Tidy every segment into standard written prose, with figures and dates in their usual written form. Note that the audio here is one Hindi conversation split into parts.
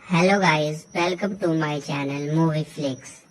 Hello guys, welcome to my channel Movie Flix.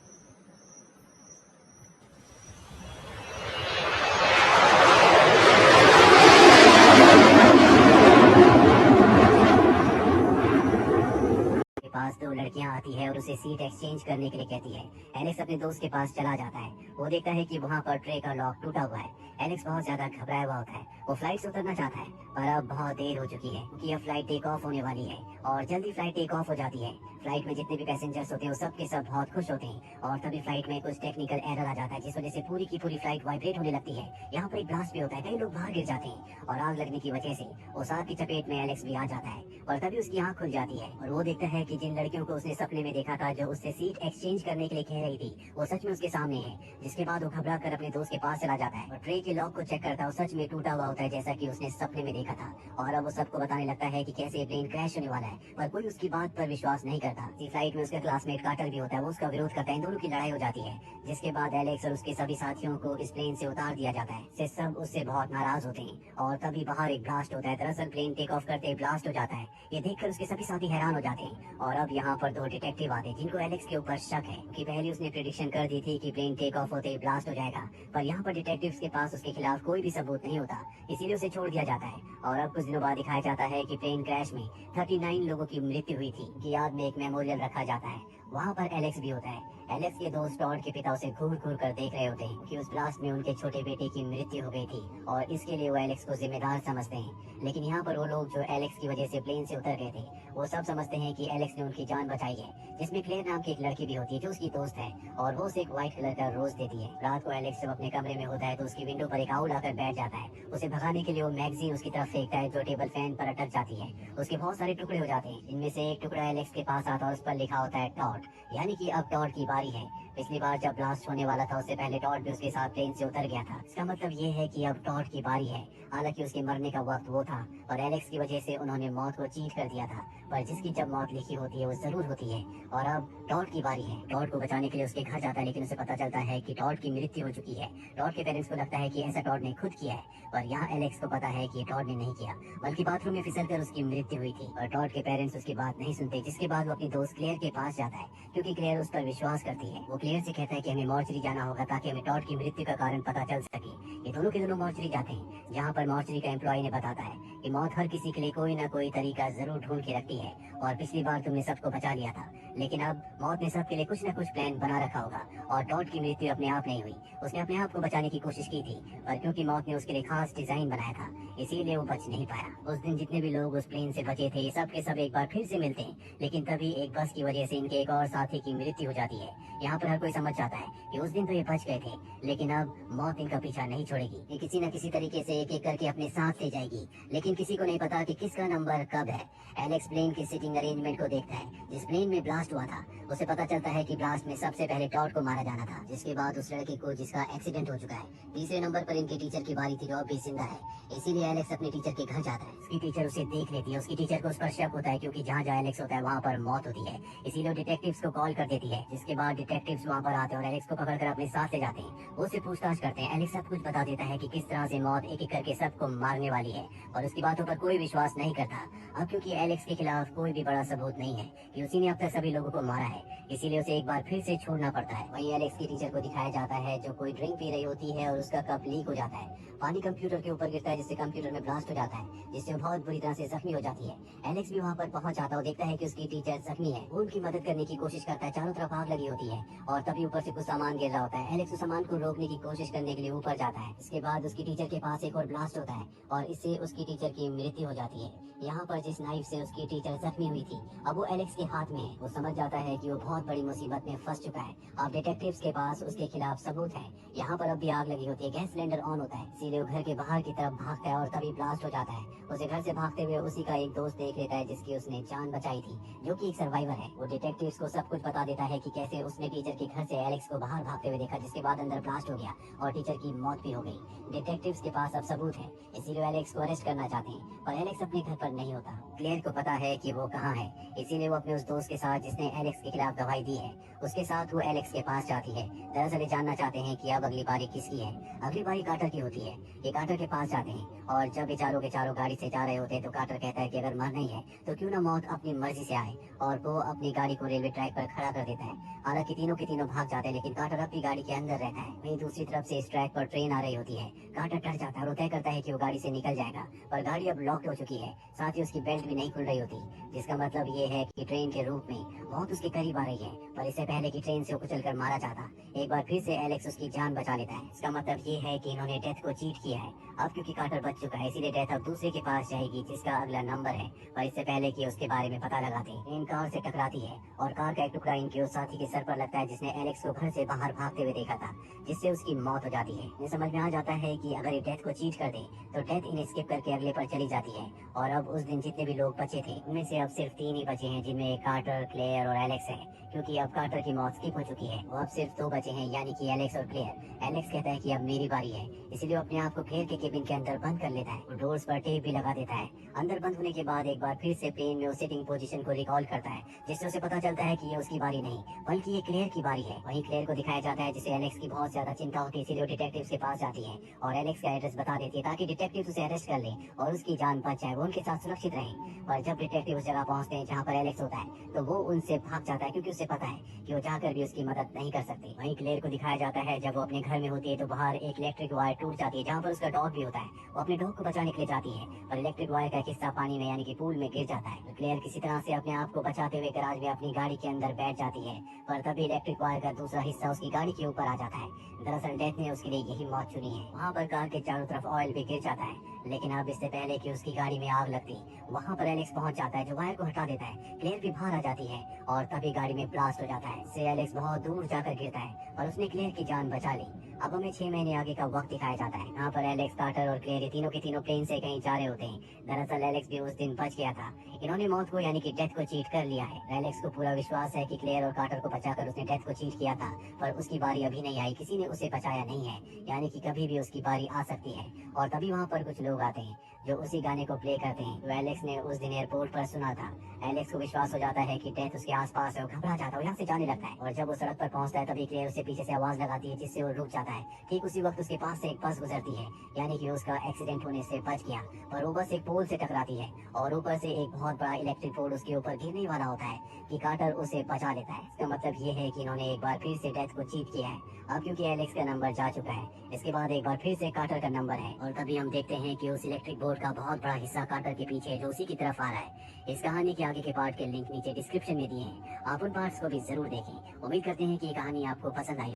के पास दो लड़कियां आती है और उसे सीट एक्सचेंज करने के लिए कहती है। एलेक्स अपने दोस्त के पास चला जाता है। वो देखता है कि वहाँ पर ट्रे का लॉक टूटा हुआ है। एलेक्स बहुत ज्यादा घबराया हुआ होता है। वो फ्लाइट से उतरना चाहता है पर अब बहुत देर हो चुकी है क्योंकि अब फ्लाइट टेक ऑफ होने वाली है और जल्दी फ्लाइट टेक ऑफ हो जाती है। फ्लाइट में जितने भी पैसेंजर्स होते हैं वो सब के सब बहुत खुश होते हैं और तभी फ्लाइट में कुछ टेक्निकल एरर आ जाता है जिस वजह से पूरी की पूरी फ्लाइट वाइब्रेट होने लगती है। यहाँ पर एक ब्लास्ट भी होता है, कई लोग बाहर गिर जाते हैं और आग लगने की वजह से वो सांप की चपेट में एलेक्स भी आ जाता है और तभी उसकी आंख खुल जाती है और वो देखता है कि जिन लड़कियों को उसने सपने में देखा था जो उससे सीट एक्सचेंज करने के लिए कह रही थी वो सच में उसके सामने है। जिसके बाद वो घबरा कर अपने दोस्त के पास चला जाता है और ट्रे के लॉक को चेक करता है। सच में टूटा हुआ होता है जैसा कि उसने सपने में देखा था और अब वो सबको बताने लगता है कि कैसे प्लेन क्रैश होने वाला है पर कोई उसकी बात पर विश्वास नहीं करता। इसी फ्लाइट में उसका क्लासमेट कार्टर भी होता है, वो उसका विरोध करता है। इन दोनों की लड़ाई हो जाती है जिसके बाद एलेक्स और उसके सभी साथियों को इस प्लेन से उतार दिया जाता है। से सब उससे बहुत नाराज होते हैं और तभी बाहर एक ब्लास्ट होता है। दरअसल प्लेन टेक ऑफ करते ब्लास्ट हो जाता है। ये देखकर उसके सभी साथी हैरान हो जाते हैं और अब यहाँ पर दो डिटेक्टिव आते हैं जिनको एलेक्स के ऊपर शक है कि पहले उसने प्रेडिक्शन कर दी थी कि प्लेन टेक ऑफ होते ही ब्लास्ट हो जाएगा पर यहाँ पर डिटेक्टिव्स के पास उसके खिलाफ कोई भी सबूत नहीं होता, इसीलिए उसे छोड़ दिया जाता है। और अब कुछ दिनों बाद दिखाया जाता है कि प्लेन क्रैश में 39 लोगों की मृत्यु हुई थी कि याद में एक मेमोरियल रखा जाता है। वहाँ पर एलेक्स भी होता है। एलेक्स के दोस्त टॉड के पिता उसे घूर घूर कर देख रहे होते हैं कि उस ब्लास्ट में उनके छोटे बेटे की मृत्यु हो गई थी और इसके लिए वो एलेक्स को जिम्मेदार समझते हैं। लेकिन यहाँ पर वो लोग जो एलेक्स की वजह से प्लेन से उतर गए थे वो सब समझते हैं कि एलेक्स ने उनकी जान बचाई है, जिसमें क्लेयर नाम की एक लड़की भी होती है जो उसकी दोस्त है और वो उसे एक व्हाइट कलर का रोज देती है। रात को एलेक्स जब अपने कमरे में होता है तो उसकी विंडो पर एक आउल आकर बैठ जाता है। उसे भगाने के लिए वो मैगजीन उसकी तरफ फेंकता है जो टेबल फैन पर अटक जाती है। उसके बहुत सारे टुकड़े हो जाते हैं। इनमें से एक टुकड़ा एलेक्स के पास आता है और उस पर लिखा होता है टॉड, यानी कि अब टॉड की बारी है। पिछली बार जब ब्लास्ट होने वाला था उससे पहले टॉड भी उसके साथ प्लेन से उतर गया था। इसका मतलब ये है कि अब टॉड की बारी है। हालांकि उसके मरने का वक्त वो था और एलेक्स की वजह से उन्होंने मौत को चीट कर दिया था पर जिसकी जब मौत लिखी होती है वो जरूर होती है और अब टॉड की बारी है। टॉड को बचाने के लिए उसके घर जाता है लेकिन उसे पता चलता है कि टॉड की मृत्यु हो चुकी है। टॉड के पेरेंट्स को लगता है कि ऐसा टॉड ने खुद किया है पर यहाँ एलेक्स को पता है कि टॉड ने नहीं किया बल्कि बाथरूम में फिसल कर उसकी मृत्यु हुई थी और टॉड के पेरेंट्स उसकी बात नहीं सुनते। जिसके बाद वो अपनी दोस्त क्लेयर के पास जाता है क्योंकि क्लेयर उस पर विश्वास करती है। वो क्लेयर से कहता है कि हमें मॉर्चरी जाना होगा ताकि हमें टॉड की मृत्यु का कारण पता चल सके। ये दोनों के दोनों मॉर्चरी जाते हैं जहाँ पर मॉर्चरी का एम्प्लॉय ने बताता है कि मौत हर किसी के लिए कोई ना कोई तरीका जरूर ढूंढ के रखती है और पिछली बार तुमने सबको बचा लिया था लेकिन अब मौत ने सबके लिए कुछ न कुछ प्लान बना रखा होगा और टॉड की मृत्यु अपने आप नहीं हुई। उसने अपने आप को बचाने की कोशिश की थी पर क्योंकि मौत ने उसके लिए खास डिजाइन बनाया था इसीलिए वो बच नहीं पाया। उस दिन जितने भी लोग उस प्लेन से बचे थे सब के सब एक बार फिर से मिलते हैं लेकिन तभी एक बस की वजह से इनके एक और साथी की मृत्यु हो जाती है। यहाँ पर हर कोई समझ जाता है कि उस दिन तो ये बच गए थे लेकिन अब मौत इनका पीछा नहीं छोड़ेगी। ये किसी न किसी तरीके से एक एक करके अपने साथ ले जाएगी लेकिन किसी को नहीं पता कि किसका नंबर कब है। एलेक्स प्लेन की सीटिंग अरेंजमेंट को देखता है। जिस प्लेन में ब्लास्ट हुआ था उसे पता चलता है कि ब्लास्ट में सबसे पहले टॉड को मारा जाना था, जिसके बाद उस लड़के को जिसका एक्सीडेंट हो चुका है। तीसरे नंबर पर इनके टीचर की बारी थी जो अब भी जिंदा है, इसीलिए एलेक्स अपने टीचर के घर जाता है। उसकी टीचर उसे देख लेती है। उसकी टीचर को उस पर शक होता है क्योंकि जहाँ जहाँ एलेक्स होता है वहाँ पर मौत होती है, इसीलिए डिटेक्टिव्स को कॉल कर देती है। जिसके बाद डिटेक्टिव्स वहाँ पर आते हैं और एलेक्स को पकड़कर अपने साथ ले जाते हैं। वो उससे पूछताछ करते हैं। एलेक्स सब कुछ बता देता है कि किस तरह से मौत एक एक करके सबको मारने वाली है और उसकी बातों पर कोई विश्वास नहीं करता। अब क्योंकि एलेक्स के खिलाफ कोई भी बड़ा सबूत नहीं है कि उसी ने अब तक सभी लोगों को मारा है, इसीलिए उसे एक बार फिर से छोड़ना पड़ता है। वहीं एलेक्स की टीचर को दिखाया जाता है जो कोई ड्रिंक पी रही होती है और उसका कप लीक हो जाता है। पानी कंप्यूटर के ऊपर गिरता है जिससे कंप्यूटर में ब्लास्ट हो जाता है जिससे वो बहुत बुरी तरह से जख्मी हो जाती है। एलेक्स भी वहाँ पर पहुंच जाता है, देखता है कि उसकी टीचर जख्मी है। वो उनकी मदद करने की कोशिश करता है। चारों तरफ आग लगी होती है और तभी ऊपर से कुछ सामान गिर रहा होता है। एलेक्स उस सामान को रोकने की कोशिश करने के लिए ऊपर जाता है। इसके बाद उसकी टीचर के पास एक और ब्लास्ट होता है और इससे उसकी टीचर की मृत्यु हो जाती है। यहाँ पर जिस नाइफ से उसकी टीचर जख्मी हुई थी अब वो एलेक्स के हाथ में है। वो समझ जाता है कि वो बहुत बड़ी मुसीबत में फंस चुका है। अब डिटेक्टिव्स के पास उसके खिलाफ सबूत है। यहाँ पर अब भी आग लगी होती है, गैस सिलेंडर ऑन होता है, इसीलिए वो घर के बाहर की तरफ भागता है और तभी ब्लास्ट हो जाता है। उसे घर से भागते हुए उसी का एक दोस्त देख लेता है जिसकी उसने जान बचाई थी, जो कि एक सर्वाइवर है। वो डिटेक्टिव्स को सब कुछ बता देता है कि कैसे उसने टीचर के घर से एलेक्स को बाहर भागते हुए देखा जिसके बाद अंदर ब्लास्ट हो गया और टीचर की मौत भी हो गई। डिटेक्टिव्स के पास अब सबूत है, इसीलिए एलेक्स को अरेस्ट करना चाहते हैं पर एलेक्स अपने घर पर नहीं होता। क्लेयर को पता है कि वो कहाँ है, इसीलिए वो अपने उस दोस्त के साथ जिसने एलेक्स के खिलाफ गवाही दी है उसके साथ वो एलेक्स के पास जाती है। दरअसल ये जानना चाहते हैं कि अब अगली बारी किसकी है। अगली बारी कार्टर की होती है। ये कार्टर के पास जाते हैं और जब ये चारों के चारों गाड़ी से जा रहे होते हैं तो कार्टर कहता है कि अगर मरना ही है तो क्यों ना मौत अपनी मर्जी से आए और वो अपनी गाड़ी को रेलवे ट्रैक पर खड़ा कर देता है। हालांकि तीनों के तीनों भाग जाते हैं, लेकिन कार्टर अपनी गाड़ी के अंदर रहता है। वहीं दूसरी तरफ से इस ट्रैक पर ट्रेन आ रही होती है। कार्टर डर जाता है और वो तय करता है कि वो गाड़ी से निकल जाएगा, पर गाड़ी अब लॉक हो चुकी है। साथ ही उसकी बेल्ट भी नहीं खुल रही होती, जिसका मतलब ये है कि ट्रेन के रूप में मौत उसके करीब आ रही है। पर इससे पहले कि ट्रेन से कुचल कर मारा जाता, एक बार फिर से एलेक्स उसकी जान बचा लेता है। इसका मतलब ये है कि इन्होंने डेथ को चीट किया है। अब क्योंकि कार्टर बच चुका है, इसीलिए डेथ अब दूसरे के पास जाएगी जिसका अगला नंबर है। पर इससे पहले कि उसके बारे में पता लगाते, ट्रेन कार से टकराती है और कार का एक टुकड़ा इनके उस साथी के सर पर लगता है जिसने एलेक्स को घर से बाहर भागते हुए देखा था, जिससे उसकी मौत हो जाती है। इन्हें समझ में आ जाता है कि अगर ये डेथ को चीट कर दे तो डेथ इन्हें स्किप करके अगले पर चली जाती है। और अब उस दिन जितने भी लोग बचे थे उनमें से अब सिर्फ 3 ही बचे हैं, जिनमें कार्टर, क्लेयर और एलेक्स है। क्योंकि अब कार्टर की मौत स्किप हो चुकी है, वो अब सिर्फ 2 बचे हैं, यानी कि एलेक्स और क्लेयर। एलेक्स कहता है कि अब मेरी बारी है, इसीलिए वो अपने आप को क्लेयर के केबिन के अंदर बंद कर लेता है और डोर्स पर टेप भी लगा देता है। अंदर बंद होने के बाद एक बार फिर से प्लेन में सिटिंग पोजीशन को रिकॉल करता है, जिससे उसे पता चलता है कि ये उसकी बारी नहीं बल्कि ये क्लेयर की बारी है। वहीं क्लेयर को दिखाया जाता है जिसे एलेक्स की बहुत ज्यादा चिंता होती है, इसीलिए वो डिटेक्टिव्स के पास जाती है और एलेक्स का एड्रेस बता देती है ताकि डिटेक्टिव उसे अरेस्ट कर ले और उसकी जान बच जाए, वो उनके साथ सुरक्षित रहे। पर जब डिटेक्टिव उस जगह पहुंचते हैं जहां पर एलेक्स होता है, तो वो उनसे भाग जाता है क्योंकि उसे पता है कि वो जाकर भी उसकी मदद नहीं कर सकती। वहीं क्लेयर को दिखाया जाता है जब वो अपने घर में होती है तो बाहर एक इलेक्ट्रिक वायर टूट जाती है जहां पर उसका डॉग भी होता है। वो अपने डॉग को बचाने के लिए जाती है, पर इलेक्ट्रिक वायर का एक हिस्सा पानी में यानी कि पूल में गिर जाता है। क्लेयर किसी तरह से अपने आप को बचाते हुए गैराज में अपनी गाड़ी के अंदर बैठ जाती है, पर तभी इलेक्ट्रिक वायर का दूसरा हिस्सा उसकी गाड़ी के ऊपर आ जाता है। दरअसल डेथ ने उसके लिए यही मौत चुनी है। वहाँ पर कार के चारों तरफ ऑयल भी गिर जाता है, लेकिन अब इससे पहले कि उसकी गाड़ी में आग लगती, वहाँ पर एलेक्स पहुंच जाता है जो वायर को हटा देता है। क्लेयर भी बाहर आ जाती है और तभी गाड़ी में ब्लास्ट हो जाता है। इससे एलेक्स बहुत दूर जाकर गिरता है और उसने क्लेयर की जान बचा ली। अब हमें 6 महीने आगे का वक्त दिखाया जाता है। यहाँ पर एलेक्स, कार्टर और क्लेयर तीनों के तीनों प्लेन से कहीं जा रहे होते हैं। दरअसल एलेक्स भी उस दिन बच गया था। इन्होंने मौत को यानी कि डेथ को चीट कर लिया है। एलेक्स को पूरा विश्वास है कि क्लेयर और कार्टर को बचाकर उसने डेथ को चीट किया था, पर उसकी बारी अभी नहीं आई, किसी ने उसे बचाया नहीं है, यानी कि कभी भी उसकी बारी आ सकती है। और तभी वहाँ पर कुछ लोग आते हैं जो उसी गाने को प्ले करते हैं जो एलेक्स ने उस दिन एयरपोर्ट पर सुना था। एलेक्स को विश्वास हो जाता है कि डेथ उसके आसपास है, वो घबरा जाता है, यहाँ से जाने लगता है। और जब वो सड़क पर पहुंचता है तभी क्लेयर उसे पीछे से आवाज लगाती है जिससे वो रुक जाता है। ठीक उसी वक्त उसके पास से एक बस गुजरती है, यानी कि उसका एक्सीडेंट होने से बच गया, पर वो बस एक पोल से टकराती है और ऊपर से एक बहुत बड़ा इलेक्ट्रिक पोल उसके ऊपर गिरने वाला होता है कि कार्टर उसे बचा लेता है। इसका मतलब ये है कि इन्होंने एक बार फिर से डेथ को चीट किया है। अब क्योंकि एलेक्स का नंबर जा चुका है, इसके बाद एक बार फिर से कार्टर का नंबर है और तभी हम देखते हैं कि उस इलेक्ट्रिक बोर्ड का बहुत बड़ा हिस्सा कार्टर के पीछे है जो उसी की तरफ आ रहा है। इस कहानी के आगे के पार्ट के लिंक नीचे डिस्क्रिप्शन में दिए हैं, आप उन पार्ट्स को भी जरूर देखें। उम्मीद करते हैं कि ये कहानी आपको पसंद आई।